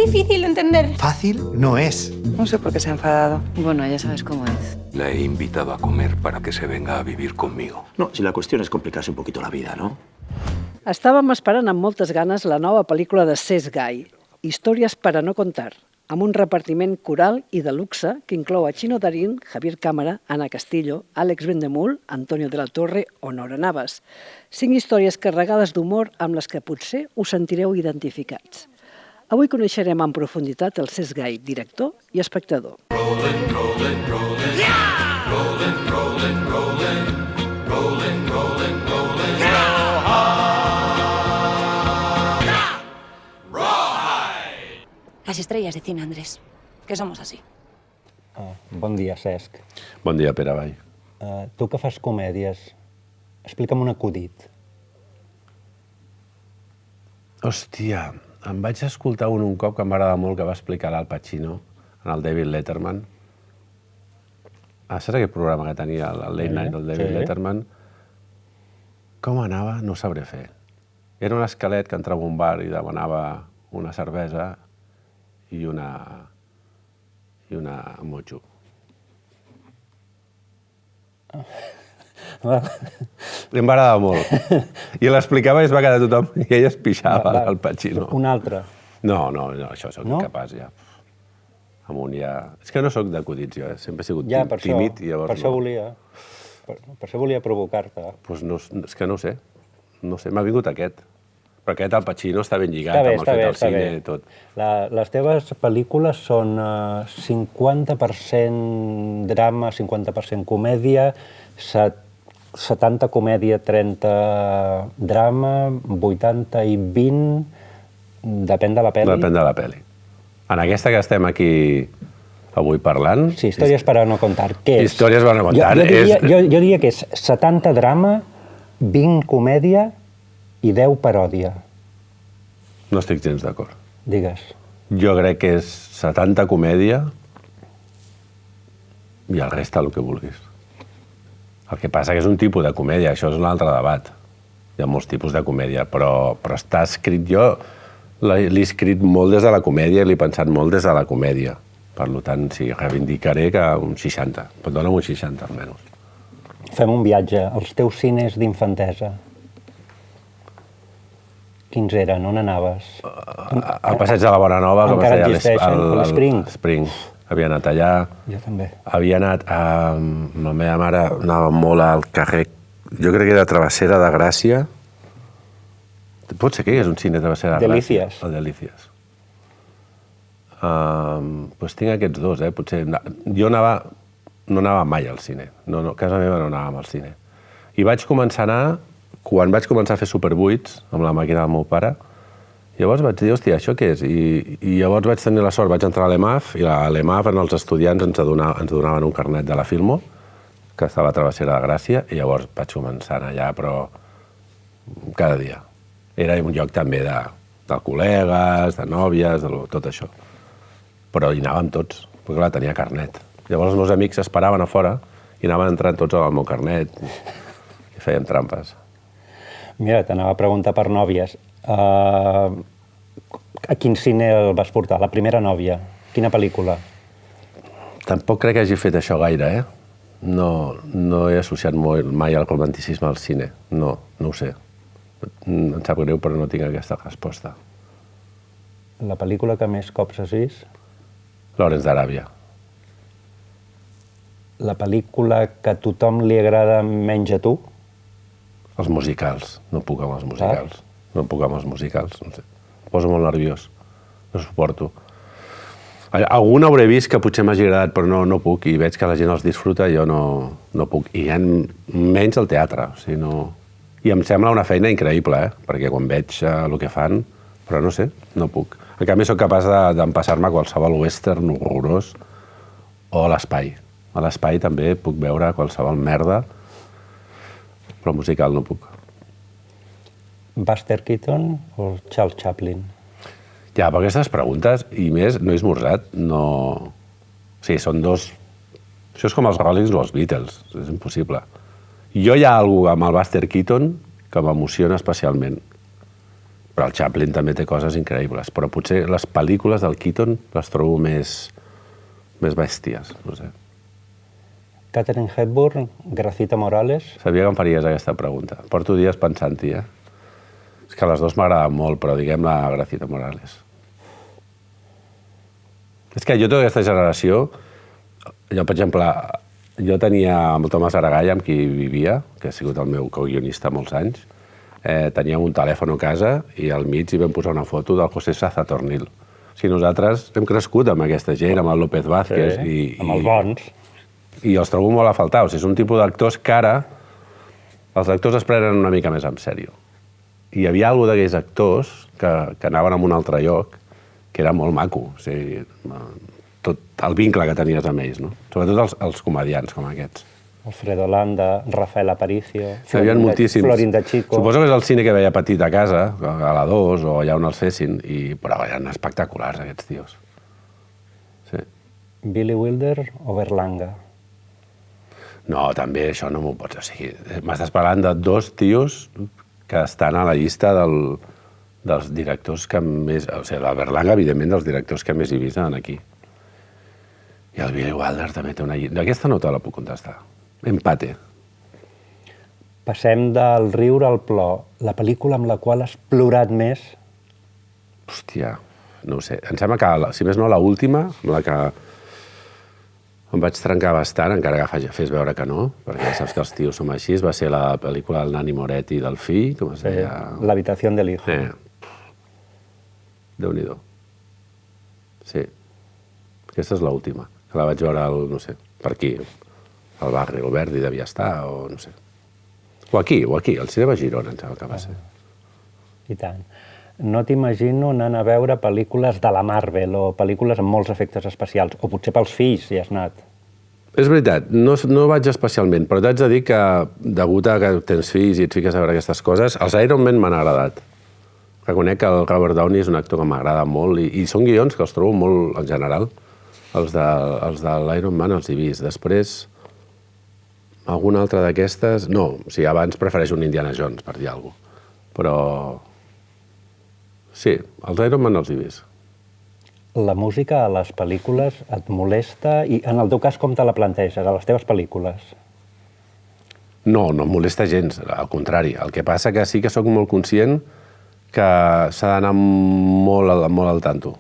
difícil de entender. Fácil no es. No sé por qué se ha enfadado. Bueno, ya sabes cómo es. La he invitado a comer para que se venga a vivir conmigo. No, si la cuestión es complicarse un poquito la vida, ¿no? Estàvem esperant amb moltes ganes la nova pel·lícula de Cesc Gai, Històries per a no contar, amb un repartiment coral i de luxe que inclou a Chino Darín, Javier Cámara, Ana Castillo, Àlex Vendemul, Antonio de la Torre o Nora Navas. 5 històries carregades d'humor amb les que potser us sentireu identificats. Avui coneixerem en profunditat el Cesc Gai, director i espectador. Las estrellas de cine, Andrés, que somos así. Bon dia, Cesc. Bon dia, Pere Vall. Tu que fas comèdies, explica'm un acudit. Hòstia, em vaig escoltar un cop que m'agrada molt que va explicar l'Al Pacino en el David Letterman. Saps aquell programa que tenia el Late Night del David Letterman? Com anava? No ho sabré fer. Era un esquelet que entrava a un bar i demanava una cervesa i una mojo. Em va agradar molt. I l'explicava i es va quedar tothom i ell es pixava al Pacino. Un altre? No, això soc incapaç ja. Amunt ja... És que no soc d'acudits jo, sempre he sigut tímid i llavors no. Per això volia provocar-te. És que no ho sé. No sé, m'ha vingut aquest. Però aquest Al Pacino està ben lligat amb el fet del cine i tot. Les teves pel·lícules són 50% drama, 50% comèdia, 70 comèdia, 30 drama, 80 i 20... Depèn de la pel·li. Depèn de la pel·li. En aquesta que estem aquí avui parlant... Sí, Històries per a no contar. Què és? Històries per a no contar. Jo diria que és 70 drama, 20 comèdia i 10 paròdia. No estic gens d'acord. Digues. Jo crec que és 70 comèdia i el resta el que vulguis. El que passa que és un tipus de comèdia, això és un altre debat. Hi ha molts tipus de comèdia, però està escrit... Jo l'he escrit molt des de la comèdia i l'he pensat molt des de la comèdia. Per tant, sí, reivindicaré que un 60. Pot donar un 60, almenys. Fem un viatge als teus cines d'infantesa. Quins eren? On anaves? Al Passeig de la Bona Nova, com es deia, l'Spring. Havia anat allà. Jo també. Havia anat a... La meva mare anava molt al carrer... Jo crec que era Travessera de Gràcia. Pot ser que hi hagués un cine Travessera de Gràcia? Delícies. El Delícies. Doncs tinc aquests dos, potser... Jo no anava mai al cine. A casa meva no anàvem al cine. I vaig començar a anar... Quan vaig començar a fer Super 8 amb la màquina del meu pare, llavors vaig dir, hòstia, això què és? I llavors vaig tenir la sort, vaig entrar a l'EMAF, i a l'EMAF els estudiants ens donaven un carnet de la Filmo, que estava a Travessera de Gràcia, i llavors vaig començar a anar allà, però cada dia. Era un lloc també de col·legues, de nòvies, de tot això. Però hi anàvem tots, perquè clar, tenia carnet. Llavors els meus amics esperaven a fora i anaven entrant tots amb el meu carnet i fèiem trampes. Mira, t'anava a preguntar per nòvies. A quin cine el vas portar? La primera nòvia? Quina pel·lícula? Tampoc crec que hagi fet això gaire, No he associat mai el romanticisme al cine. No ho sé. Em sap greu, però no tinc aquesta resposta. La pel·lícula que més cops has vist? Lawrence d'Aràbia. La pel·lícula que a tothom li agrada menys a tu? Els musicals. No puc amb els musicals. No puc amb els musicals. No sé. Em poso molt nerviós. No suporto. Alguna hauré vist que potser m'hagi agradat, però no puc. I veig que la gent els disfruta i jo no puc. I menys al teatre. I em sembla una feina increïble, perquè quan veig el que fan... Però no sé, no puc. En canvi, soc capaç d'empassar-me qualsevol western horrorós o a l'espai. A l'espai també puc veure qualsevol merda, però musical no puc. Buster Keaton o Charles Chaplin? Ja, per aquestes preguntes, i més, no he esmorzat, no... Sí, són dos... Això és com els Rollins o els Beatles, és impossible. Jo hi ha alguna cosa amb el Buster Keaton que m'emociona especialment. Però el Chaplin també té coses increïbles. Però potser les pel·lícules del Keaton les trobo més bèsties, no sé. Katharine Hepburn, Gracita Morales... Sabia que em faries aquesta pregunta. Porto dies pensant-hi, És que les dues m'agraden molt, però diguem la Gracita Morales. És que jo tota aquesta generació... Jo, per exemple, jo tenia el Tomàs Aragall, amb qui vivia, que ha sigut el meu co-guionista molts anys, teníem un telèfon a casa i al mig hi vam posar una foto del José Sazatornil. O sigui, nosaltres hem crescut amb aquesta gent, amb el López Vázquez... Sí, amb els bons. I els trobo molt a faltar. O sigui, és un tipus d'actors que ara els actors es prenen una mica més en sèrio. I hi havia alguna d'aquells actors que anaven a un altre lloc que era molt maco. O sigui, tot el vincle que tenies amb ells, no? Sobretot els comedians com aquests. Alfredo Landa, Rafael Aparicio... Hi havia moltíssims. Florinda Chico... Suposo que és el cine que veia petit a casa, a la 2 o allà on els fessin, però eren espectaculars, aquests tios. Sí. Billy Wilder o Berlanga? No, també això no m'ho pots... O sigui, m'estàs parlant de dos tios que estan a la llista dels directors que més... O sigui, la Berlanga, evidentment, dels directors que més he vist aquí. I el Billy Wilder també té una llista... Aquesta no te la puc contestar. Empate. Passem del riure al plor. La pel·lícula amb la qual has plorat més? Hòstia, no ho sé. Em sembla que, si més no, l'última, amb la que em vaig trencar bastant, encara que fes veure que no, perquè ja saps que els tios som així, va ser la pel·lícula del Nani Moretti i del fill, com es deia... L'habitació del hijo. Déu-n'hi-do. Sí. Aquesta és l'última, que la vaig veure, no sé, per aquí, al barri Alberdi devia estar, o no sé. O aquí, al cinema Girona, em sembla que va ser. I tant. No t'imagino anant a veure pel·lícules de la Marvel o pel·lícules amb molts efectes especials, o potser pels fills, si has anat. És veritat, no vaig especialment, però t'haig de dir que, degut a que tens fills i et fiques a veure aquestes coses, els Iron Man m'han agradat. Reconec que el Robert Downey és un actor que m'agrada molt i són guions que els trobo molt, en general. Els de l'Iron Man els he vist. Després, alguna altra d'aquestes... No, o sigui, abans prefereixo un Indiana Jones, per dir alguna cosa. Però... Sí, els Iron Man els he vist. La música a les pel·lícules et molesta i, en el teu cas, com te la planteges, a les teves pel·lícules? No em molesta gens, al contrari. El que passa que sí que sóc molt conscient que s'ha d'anar molt al tanto.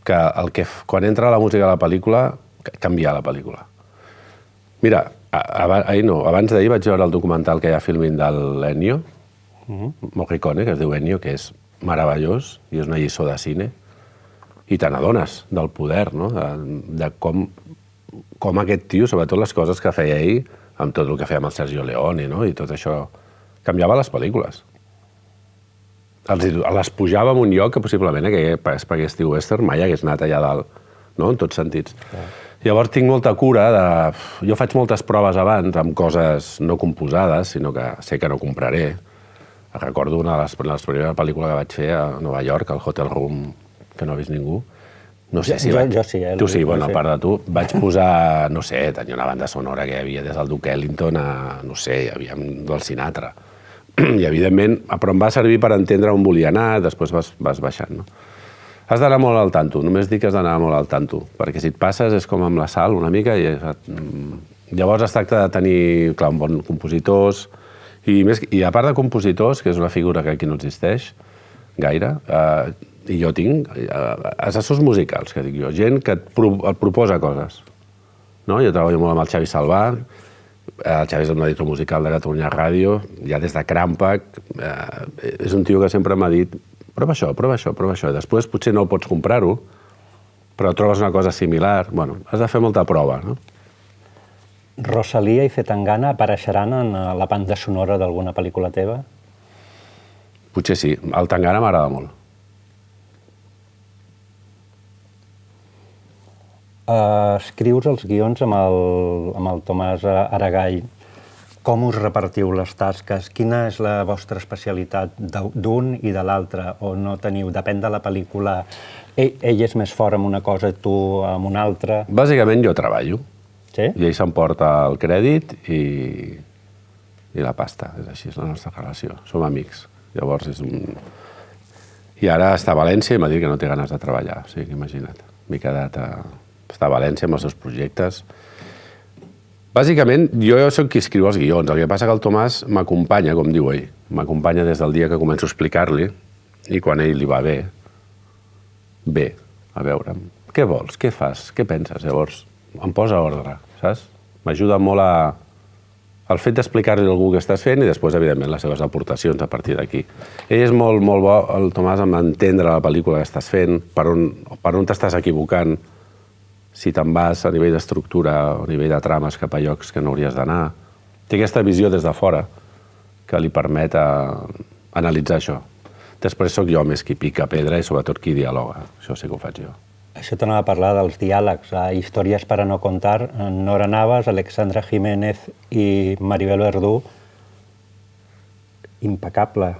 Quan entra la música a la pel·lícula, canviar la pel·lícula. Mira, abans d'ahir vaig veure el documental que hi ha filmint de l'Ennio, Morricone, que es diu Ennio, que és meravellós i és una lliçó de cine, i te n'adones del poder, no? De com aquest tio, sobretot les coses que feia ell, amb tot el que feia amb el Sergio Leone, no? I tot això, canviava les pel·lícules. Les pujava en un lloc que possiblement aquell spaghetti western mai hagués anat allà dalt, no? En tots sentits. Llavors tinc molta cura de... Jo faig moltes proves abans amb coses no composades, sinó que sé que no compraré. Recordo una de les primeres pel·lícules que vaig fer a Nova York, al Hotel Room, que no ha vist ningú. No sé si... Jo sí, Tu sí, bueno, a part de tu. Vaig posar, no sé, tenia una banda sonora que hi havia des del Duke Ellington a, no sé, hi havia del Sinatra. I, evidentment, però em va servir per entendre on volia anar, després vas baixant, no? Has d'anar molt al tanto, només dic que has d'anar molt al tanto, perquè si et passes és com amb la sal, una mica, i llavors es tracta de tenir, clar, un bon compositors, i a part de compositors, que és una figura que aquí no existeix gaire, i jo tinc assessors musicals, que dic jo, gent que et proposa coses. No? Jo treballo molt amb el Xavi Salvà, el Xavi és un editor musical de Catalunya Ràdio, ja des de Crampac, és un tio que sempre m'ha dit prova això, i després potser no pots comprar-ho, però trobes una cosa similar. Bueno, has de fer molta prova, no? Rosalia i Zetangana apareixeran en la banda sonora d'alguna pel·lícula teva? Potser sí. El Tangana m'agrada molt. Escrius els guions amb el Tomàs Aragall. Com us repartiu les tasques? Quina és la vostra especialitat d'un i de l'altre? O no teniu? Depèn de la pel·lícula. Ell és més fort en una cosa i tu en una altra? Bàsicament jo treballo. Sí? I ell s'emporta el crèdit i la pasta. És així, és la nostra relació. Som amics. Llavors és un... I ara està a València i m'ha dit que no té ganes de treballar. O sigui, imagina't. M'he quedat a estar a València amb els seus projectes. Bàsicament, jo soc qui escriu els guions. El que passa que el Tomàs m'acompanya, com diu ell. M'acompanya des del dia que començo a explicar-li i quan a ell li va bé, a veure, què vols, què fas, què penses? Llavors, em posa ordre, saps? M'ajuda molt el fet d'explicar-li a algú què estàs fent i després, evidentment, les seves aportacions a partir d'aquí. Ell és molt bo, el Tomàs, en entendre la pel·lícula que estàs fent, per on t'estàs equivocant, si te'n vas a nivell d'estructura o a nivell de trames cap a llocs que no hauries d'anar. Té aquesta visió des de fora que li permet analitzar això. Després sóc jo més qui pica pedra i sobretot qui dialoga. Això sí que ho faig jo. Això t'anava a parlar dels diàlegs, a Històries para no contar, Nora Navas, Alexandra Jiménez i Maribel Verdú, impecable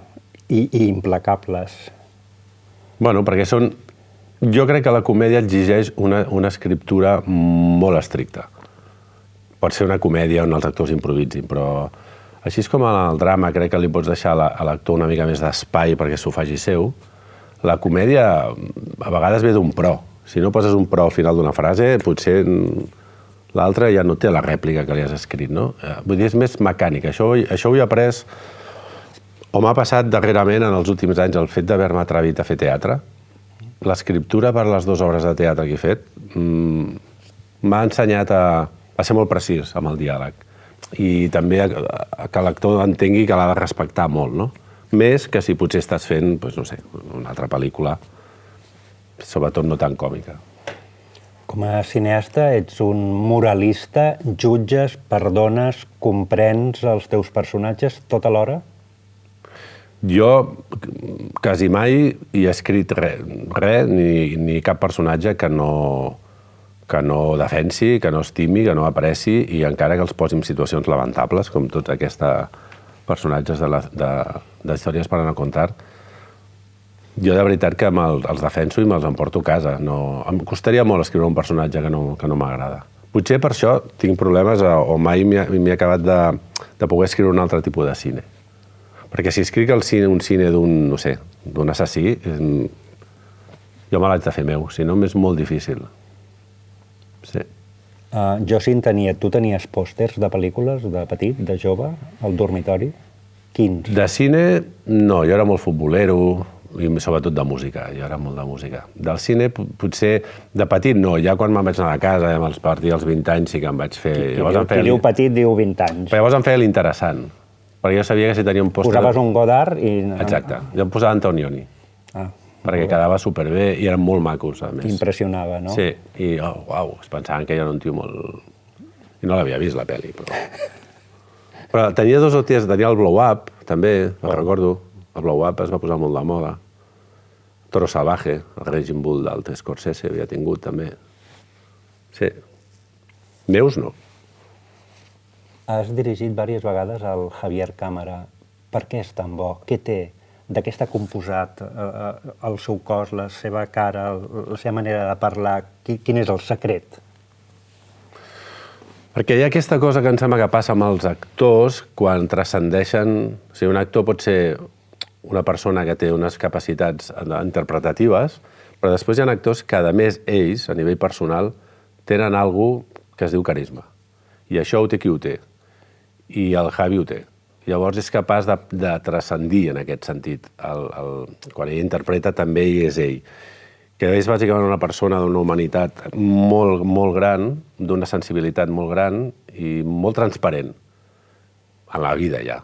i implacables. Bueno, perquè són... Jo crec que la comèdia exigeix una escriptura molt estricta. Pot ser una comèdia on els actors improvisin, però així com en el drama crec que li pots deixar a l'actor una mica més d'espai perquè s'ho faci seu, la comèdia a vegades ve d'un pro. Si no poses un pro al final d'una frase, potser l'altre ja no té la rèplica que li has escrit, no? Vull dir, és més mecànic. Això ho he après, o m'ha passat darrerament en els últims anys, el fet d'haver-me atrevit a fer teatre. L'escriptura per les 2 obres de teatre que he fet m'ha ensenyat a ser molt precís amb el diàleg i també que l'actor entengui que l'ha de respectar molt, no? Més que si potser estàs fent, no sé, una altra pel·lícula, sobretot no tan còmica. Com a cineasta ets un moralista, jutges, perdones, comprens els teus personatges tot alhora? Jo quasi mai hi he escrit res, ni cap personatge que no defensi, que no estimi, que no apreci, i encara que els posi en situacions lamentables, com tots aquests personatges de Històries para no contar, jo de veritat que els defenso i me'ls emporto a casa. Em costaria molt escriure un personatge que no m'agrada. Potser per això tinc problemes o mai m'he acabat de poder escriure un altre tipus de cine. Perquè si escric un cine d'un, no sé, d'un assassí, jo me l'haig de fer meu, si no m'és molt difícil. Sí. Jo sí en tenia. Tu tenies pòsters de pel·lícules de petit, de jove, al dormitori? Quins? De cine, no. Jo era molt futbolero i sobretot de música. Jo era molt de música. Del cine, potser de petit no. Ja quan me'n vaig anar a casa, a partir dels 20 anys, sí que em vaig fer... Qui diu petit diu 20 anys. Però llavors em feia l'interessant. Perquè jo sabia que si tenia un pòster... Posaves un Godard i... Exacte. Jo em posava Antonioni. Perquè quedava superbé i eren molt macos, a més. Impressionava, no? Sí. I, uau, es pensaven que jo era un tio molt... I no l'havia vist, la pel·li, però... Però tenia 2 o 3... Tenia el Blow Up, també, me'n recordo. El Blow Up es va posar molt de moda. Toro Salvaje, el Raging Bull del Scorsese, havia tingut, també. Sí. Meus, no. Has dirigit diverses vegades al Javier Cámara. Per què és tan bo? Què té? De què està composat el seu cos, la seva cara, la seva manera de parlar? Quin és el secret? Perquè hi ha aquesta cosa que em sembla que passa amb els actors quan transcendeixen... O sigui, un actor pot ser una persona que té unes capacitats interpretatives, però després hi ha actors que, a més, ells, a nivell personal, tenen alguna cosa que es diu carisma. I això ho té qui ho té. I el Javi ho té. Llavors és capaç de transcendir en aquest sentit. Quan ell interpreta també hi és ell. Que és bàsicament una persona d'una humanitat molt, molt gran, d'una sensibilitat molt gran i molt transparent en la vida ja.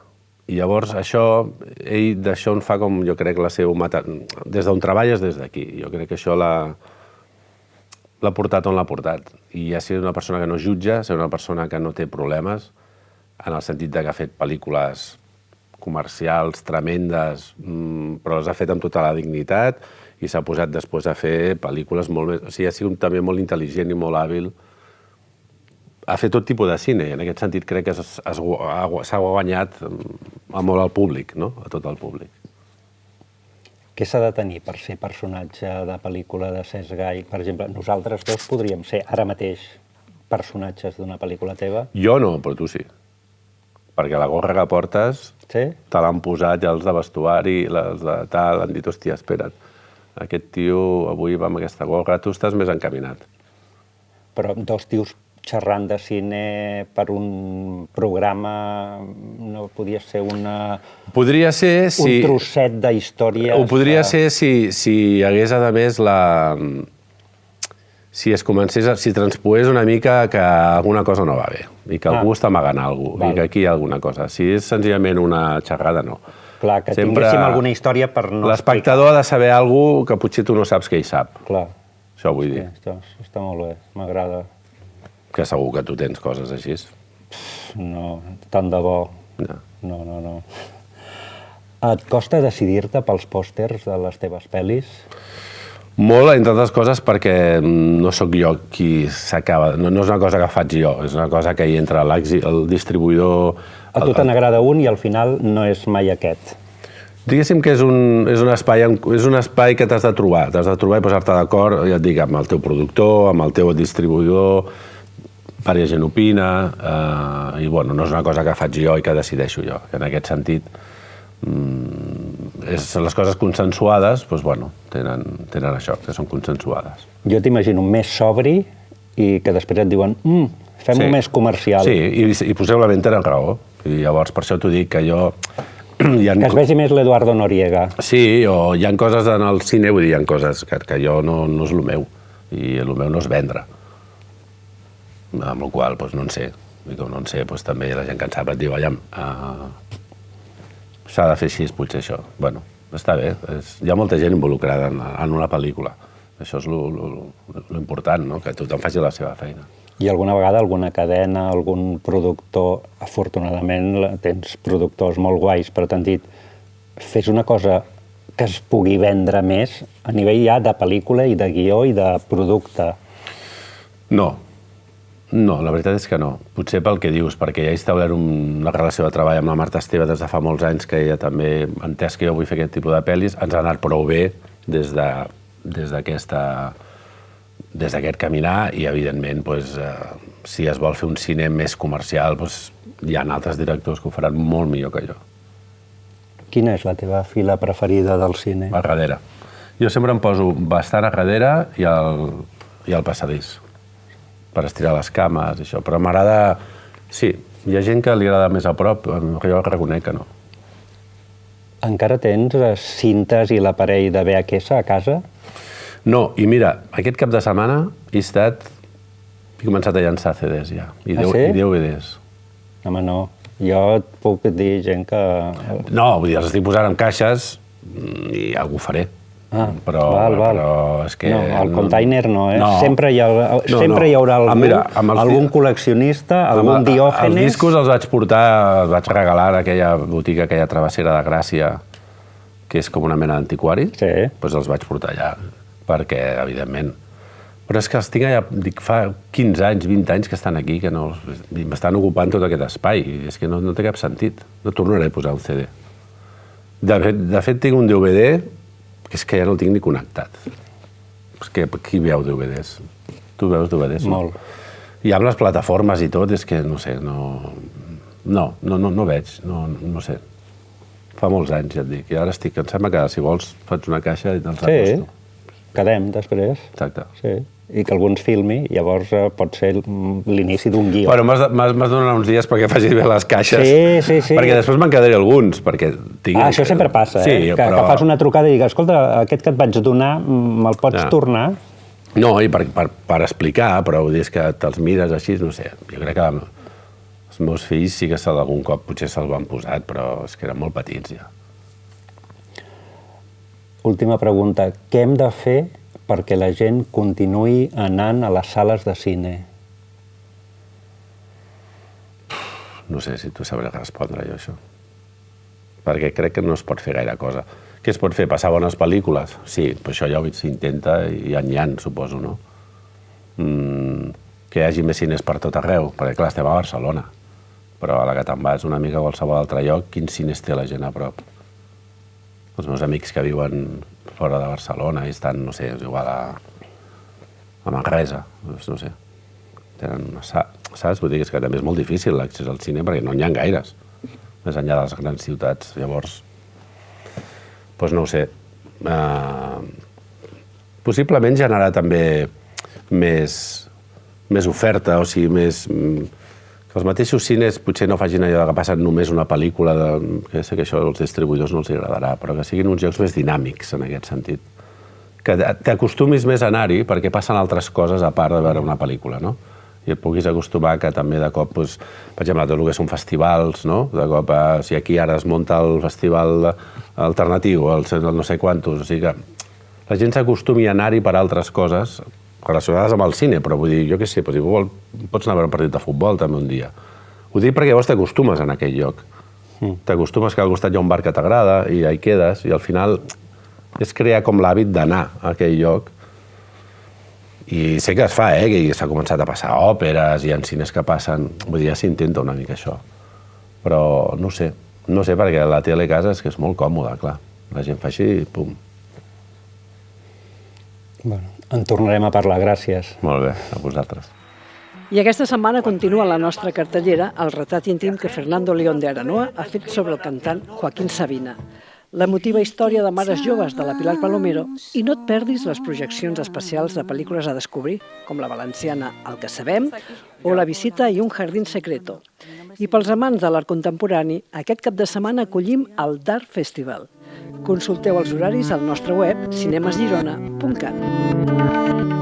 I llavors això, ell d'això en fa com jo crec la seva... Des d'on treballes, des d'aquí. Jo crec que això l'ha portat on l'ha portat. I ha sigut una persona que no jutja, ser una persona que no té problemes, en el sentit que ha fet pel·lícules comercials tremendes, però les ha fet amb tota la dignitat i s'ha posat després a fer pel·lícules molt més... O sigui, ha sigut també molt intel·ligent i molt hàbil. Ha fet tot tipus de cine, i en aquest sentit crec que s'ha guanyat molt al públic, no? A tot el públic. Què s'ha de tenir per ser personatge de pel·lícula de Cesc Gai? Per exemple, nosaltres dos podríem ser ara mateix personatges d'una pel·lícula teva? Jo no, però tu sí. perquè la gorra que portes Sí? te l'han posat ja els de vestuari, els de tal, han dit, hòstia, espera't, aquest tio avui va amb aquesta gorra, tu estàs més encaminat. Però dos tios xerrant de cine per un programa no podia ser Podria ser un si... trosset d'històries... Ho podria ser si hi hagués, a més, si transpoés una mica que alguna cosa no va bé i que algú està amagant alguna cosa i que aquí hi ha alguna cosa. Si és senzillament una xerrada, no. Clar, que tinguéssim alguna història per no... L'espectador ha de saber alguna cosa que potser tu no saps que ell sap. Clar. Això vull dir. Sí, està molt bé, m'agrada. Que segur que tu tens coses així. No, tant de bo. No. No. Et costa decidir-te pels pòsters de les teves pel·lis? Molt, entre altres coses, perquè no sóc jo qui s'acaba... No és una cosa que faig jo, és una cosa que hi entra el distribuïdor... A tu te n'agrada un i al final no és mai aquest. Diguéssim que és un espai que t'has de trobar i posar-te d'acord, ja et dic, amb el teu productor, amb el teu distribuïdor, diversa gent opina, i bueno, no és una cosa que faig jo i que decideixo jo. En aquest sentit, les coses consensuades, doncs, bueno, tenen això, que són consensuades. Jo t'imagino més sobri i que després et diuen fem-ho més comercial. Sí, i possiblement tenen raó. I llavors, per això t'ho dic, que jo... Que es vegi més l'Eduardo Noriega. Sí, o hi ha coses en el cine, vull dir, hi ha coses que jo no és el meu, i el meu no és vendre. Amb la qual cosa, no en sé. I com no en sé, també la gent que en sap et diu, aviam, s'ha de fer així, potser això. Bueno, està bé, hi ha molta gent involucrada en una pel·lícula. Això és l'important, no? Que tothom faci la seva feina. I alguna vegada alguna cadena, algun productor, afortunadament tens productors molt guais, però t'han dit, fes una cosa que es pugui vendre més a nivell ja de pel·lícula i de guió i de producte. No, la veritat és que no. Potser pel que dius, perquè ja he establert una relació de treball amb la Marta Esteve des de fa molts anys, que ella també, entès que jo vull fer aquest tipus de pel·lis, ens ha anat prou bé des d'aquest caminar i, evidentment, si es vol fer un cine més comercial, hi ha altres directors que ho faran molt millor que jo. Quina és la teva fila preferida del cine? A darrere. Jo sempre em poso bastant a darrere i al passadís, per estirar les cames i això. Però m'agrada... Sí, hi ha gent que li agrada més a prop, jo reconec que no. Encara tens cintes i l'aparell de VHS a casa? No, i mira, aquest cap de setmana he començat a llançar CDs ja, i DVDs. Home, no. Jo et puc dir gent que... No, vull dir, els estic posant en caixes i algú ho faré. Però és que... No, el container no, eh? Sempre hi haurà algun col·leccionista, algun Diògenes... Els discos els vaig portar, els vaig regalar a aquella botiga, aquella travessera de Gràcia, que és com una mena d'antiquari. Sí. Doncs els vaig portar allà, perquè, evidentment... Però és que els tinc allà, dic, fa 15 anys, 20 anys que estan aquí, que m'estan ocupant tot aquest espai, i és que no té cap sentit. No tornaré a posar un CD. De fet, tinc un DVD que és que ja no el tinc ni connectat. És que qui veu DVDs? Tu veus DVDs? Molt. I amb les plataformes i tot, és que, no sé, no veig, no sé. Fa molts anys, ja et dic, i ara em sembla que, si vols, faig una caixa i te'ls acosto. Quedem després. Exacte. Sí. I que algú ens filmi, llavors pot ser l'inici d'un guió. Bueno, m'has de donar uns dies perquè facis bé les caixes. Sí. Perquè després me'n quedaré alguns, perquè tinc... Això sempre passa, que fas una trucada i digues, escolta, aquest que et vaig donar, me'l pots tornar? No, i per explicar, però vull dir que te'ls mires així, no sé. Jo crec que els meus fills sí que algun cop potser se'ls han posat, però és que eren molt petits ja. Última pregunta. Què hem de fer perquè la gent continuï anant a les sales de cine? No sé si tu sabràs respondre jo això. Perquè crec que no es pot fer gaire cosa. Què es pot fer? Passar bones pel·lícules? Sí, però això ja s'intenta i n'hi ha, suposo, no? Que hi hagi més cines per tot arreu, perquè clar, estem a Barcelona. Però a la que te'n vas una mica a qualsevol altre lloc, quins cines té la gent a prop? Els meus amics que viuen fora de Barcelona i estan, no sé, igual a Manresa, no sé. Saps? Vull dir que també és molt difícil l'accés al cine perquè no n'hi ha gaires. més enllà de les grans ciutats. Llavors, doncs no ho sé. Possiblement generar també més oferta, o sigui, que els mateixos cines potser no facin allò que passen només una pel·lícula, que sé que això als distribuïdors no els agradarà, però que siguin uns llocs més dinàmics en aquest sentit. Que t'acostumis més a anar-hi perquè passen altres coses a part de veure una pel·lícula, no? I et puguis acostumar que també de cop, per exemple, tot el que són festivals, no? De cop, si aquí ara es munta el festival alternatiu, el no sé quantos, o sigui que la gent s'acostumi a anar-hi per altres coses relacionades amb el cine, però vull dir, jo què sé, igual pots anar a veure un partit de futbol també un dia. Ho dic perquè llavors t'acostumes en aquell lloc. T'acostumes que al costat hi ha un bar que t'agrada i hi quedes, i al final és crear com l'hàbit d'anar a aquell lloc. I sé que es fa, que s'ha començat a passar òperes, hi ha cines que passen, vull dir, ja s'intenta una mica això. Però no sé perquè la tele a casa és que és molt còmoda, clar. La gent fa així i pum. Bueno, en tornarem a parlar, gràcies. Molt bé, a vosaltres. I aquesta setmana continua a la nostra cartellera el retrat íntim que Fernando León de Aranoa ha fet sobre el cantant Joaquín Sabina, l'emotiva història de mares joves de la Pilar Palomero, i no et perdis les projeccions especials de pel·lícules a descobrir, com la valenciana El que sabem o La visita i un jardín secreto. I pels amants de l'art contemporani, aquest cap de setmana acollim el Dart Festival. Consulteu els horaris al nostre web cinemasgirona.cat.